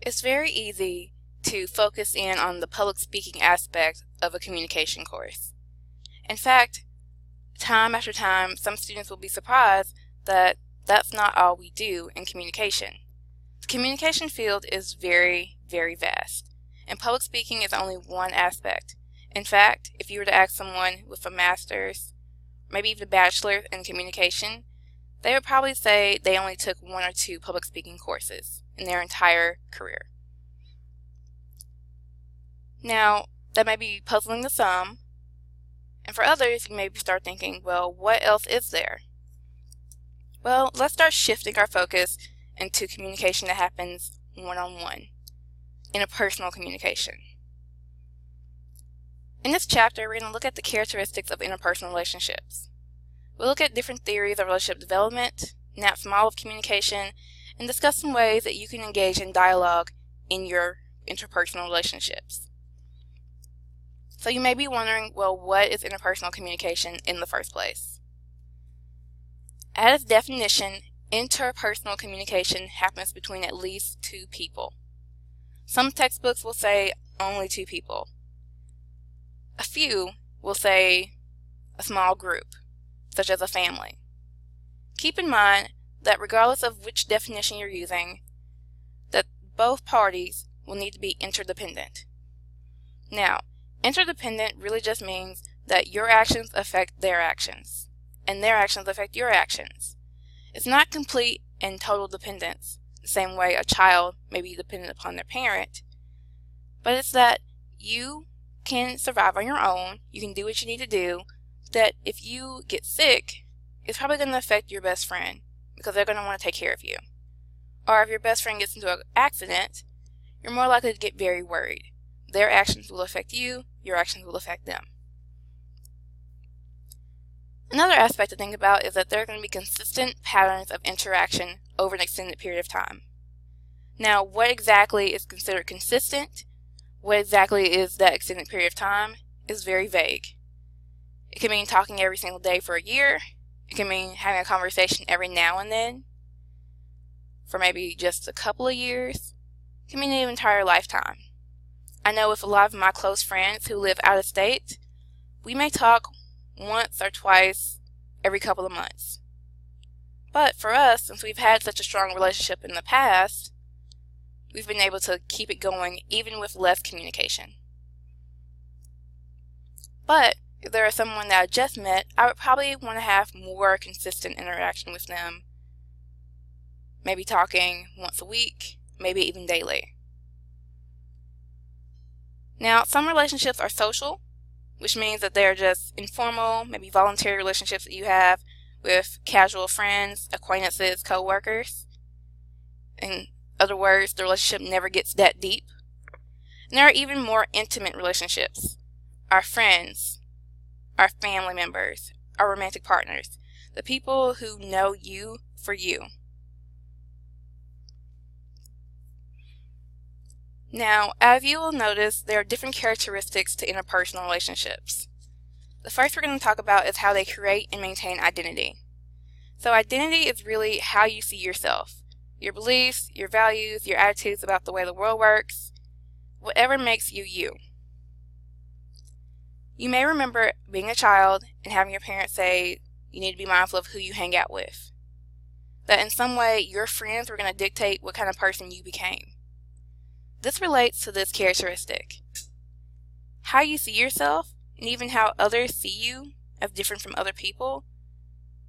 It's very easy to focus in on the public speaking aspect of a communication course. In fact, time after time, some students will be surprised that that's not all we do in communication. The communication field is very, very vast, and public speaking is only one aspect. In fact, if you were to ask someone with a master's, maybe even a bachelor in communication, they would probably say they only took 1 or 2 public speaking courses in their entire career. Now, that may be puzzling to some, and for others, you may start thinking, well, what else is there? Well, let's start shifting our focus into communication that happens one-on-one, interpersonal communication. In this chapter, we're going to look at the characteristics of interpersonal relationships. We'll look at different theories of relationship development, Knapp's model of communication, and discuss some ways that you can engage in dialogue in your interpersonal relationships. So you may be wondering, well, what is interpersonal communication in the first place? At its definition, interpersonal communication happens between at least 2 people. Some textbooks will say only 2 people. A few will say a small group, such as a family. Keep in mind that regardless of which definition you're using, that both parties will need to be interdependent. Now, interdependent really just means that your actions affect their actions, and their actions affect your actions. It's not complete and total dependence, the same way a child may be dependent upon their parent, but it's that you can survive on your own, you can do what you need to do, that if you get sick, it's probably going to affect your best friend because they're going to want to take care of you. Or if your best friend gets into an accident, you're more likely to get very worried. Their actions will affect you, your actions will affect them. Another aspect to think about is that there are going to be consistent patterns of interaction over an extended period of time. Now, what exactly is considered consistent, what exactly is that extended period of time, is very vague. It can mean talking every single day for a year. It can mean having a conversation every now and then for maybe just a couple of years. It can mean an entire lifetime. I know with a lot of my close friends who live out of state, we may talk once or twice every couple of months. But for us, since we've had such a strong relationship in the past, we've been able to keep it going even with less communication. But if there is someone that I just met, I would probably want to have more consistent interaction with them. Maybe talking once a week, maybe even daily. Now, some relationships are social, which means that they're just informal, maybe voluntary relationships that you have with casual friends, acquaintances, co-workers. In other words, the relationship never gets that deep. And there are even more intimate relationships. Our friends, our family members, our romantic partners, the people who know you for you. Now, as you will notice, there are different characteristics to interpersonal relationships. The first we're going to talk about is how they create and maintain identity. So identity is really how you see yourself, your beliefs, your values, your attitudes about the way the world works, whatever makes you you. You may remember being a child and having your parents say you need to be mindful of who you hang out with. That in some way your friends were going to dictate what kind of person you became. This relates to this characteristic. How you see yourself, and even how others see you as different from other people,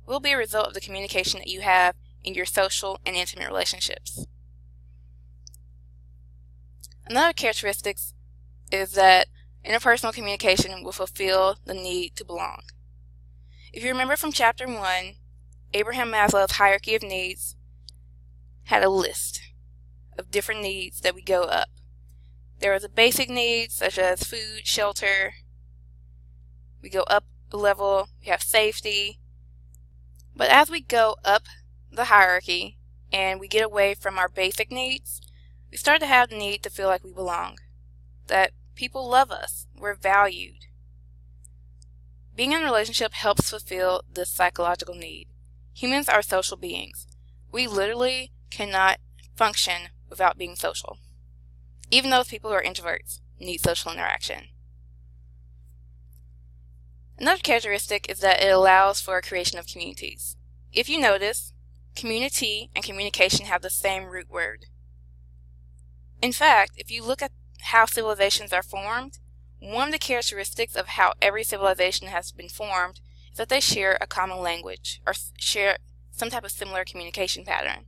will be a result of the communication that you have in your social and intimate relationships. Another characteristic is that interpersonal communication will fulfill the need to belong. If you remember from chapter 1, Abraham Maslow's hierarchy of needs had a list of different needs that we go up. There was a basic needs such as food, shelter. We go up a level, we have safety. But as we go up the hierarchy and we get away from our basic needs, we start to have the need to feel like we belong, that people love us, we're valued. Being in a relationship helps fulfill this psychological need. Humans are social beings. We literally cannot function without being social. Even those people who are introverts need social interaction. Another characteristic is that it allows for a creation of communities. If you notice, community and communication have the same root word. In fact, if you look at how civilizations are formed, one of the characteristics of how every civilization has been formed is that they share a common language or share some type of similar communication pattern,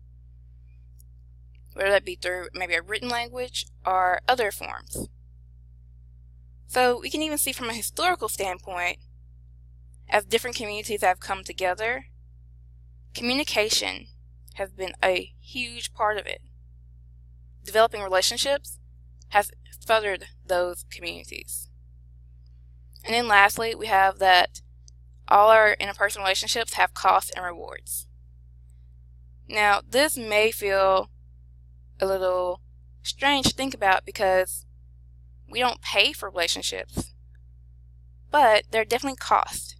whether that be through maybe a written language or other forms. So we can even see from a historical standpoint, as different communities have come together, communication has been a huge part of it. Developing relationships has furthered those communities. And then lastly, we have that all our interpersonal relationships have costs and rewards. Now, this may feel a little strange to think about because we don't pay for relationships, but there are definitely costs.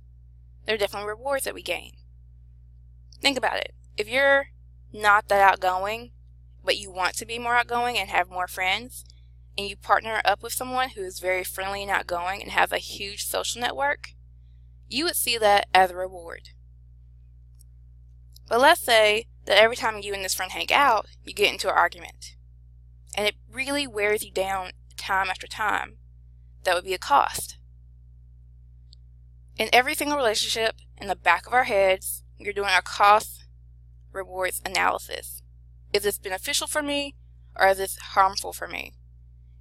There are definitely rewards that we gain. Think about it. If you're not that outgoing, but you want to be more outgoing and have more friends, and you partner up with someone who is very friendly and outgoing and has a huge social network, you would see that as a reward. But let's say that every time you and this friend hang out, you get into an argument, and it really wears you down time after time. That would be a cost. In every single relationship, in the back of our heads, you're doing a cost-rewards analysis. Is this beneficial for me, or is this harmful for me?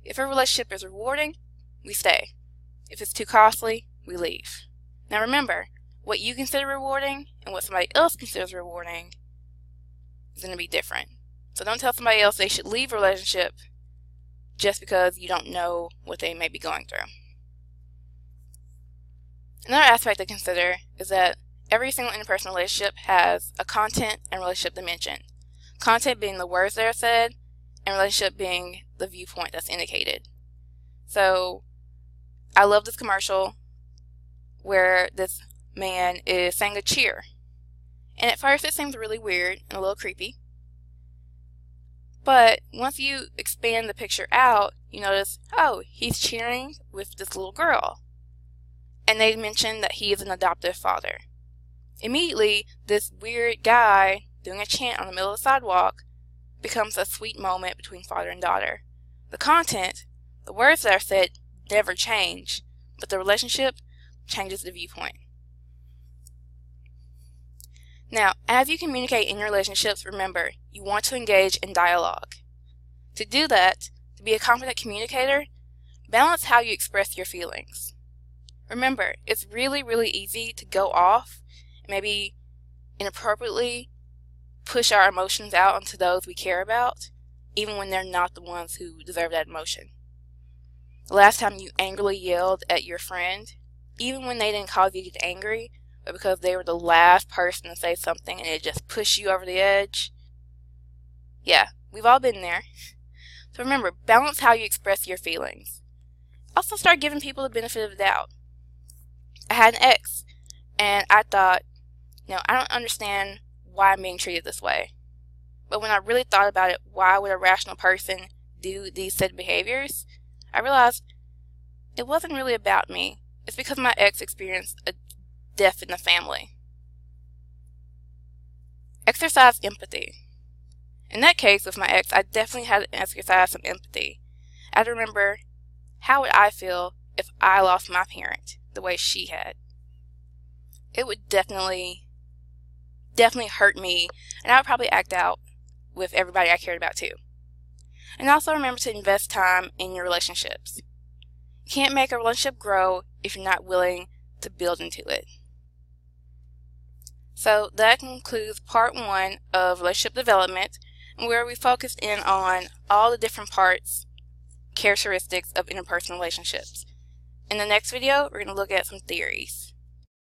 If a relationship is rewarding, we stay. If it's too costly, we leave. Now remember, what you consider rewarding and what somebody else considers rewarding is going to be different. So don't tell somebody else they should leave a relationship just because you don't know what they may be going through. Another aspect to consider is that every single interpersonal relationship has a content and relationship dimension. Content being the words that are said, and relationship being the viewpoint that's indicated. So, I love this commercial where this man is saying a cheer. And at first it seems really weird and a little creepy. But once you expand the picture out, you notice, oh, he's cheering with this little girl. And they mention that he is an adoptive father. Immediately, this weird guy doing a chant on the middle of the sidewalk becomes a sweet moment between father and daughter. The content, the words that are said, never change, but the relationship changes the viewpoint. Now, as you communicate in your relationships, remember, you want to engage in dialogue. To do that, to be a competent communicator, balance how you express your feelings. Remember, it's really, really easy to go off and maybe inappropriately push our emotions out onto those we care about, even when they're not the ones who deserve that emotion. The last time you angrily yelled at your friend, even when they didn't cause you to get angry, but because they were the last person to say something and it just pushed you over the edge. Yeah, we've all been there. So remember, balance how you express your feelings. Also start giving people the benefit of the doubt. I had an ex, and I thought, I don't understand why I'm being treated this way. But when I really thought about it, why would a rational person do these said behaviors? I realized it wasn't really about me. It's because my ex experienced a death in the family. Exercise empathy. In that case with my ex, I definitely had to exercise some empathy. I had to remember, how would I feel if I lost my parent the way she had? It would definitely hurt me, and I would probably act out with everybody I cared about too. And also remember to invest time in your relationships. You can't make a relationship grow if you're not willing to build into it. So that concludes part 1 of relationship development, where we focused in on all the different characteristics of interpersonal relationships. In the next video, we're going to look at some theories.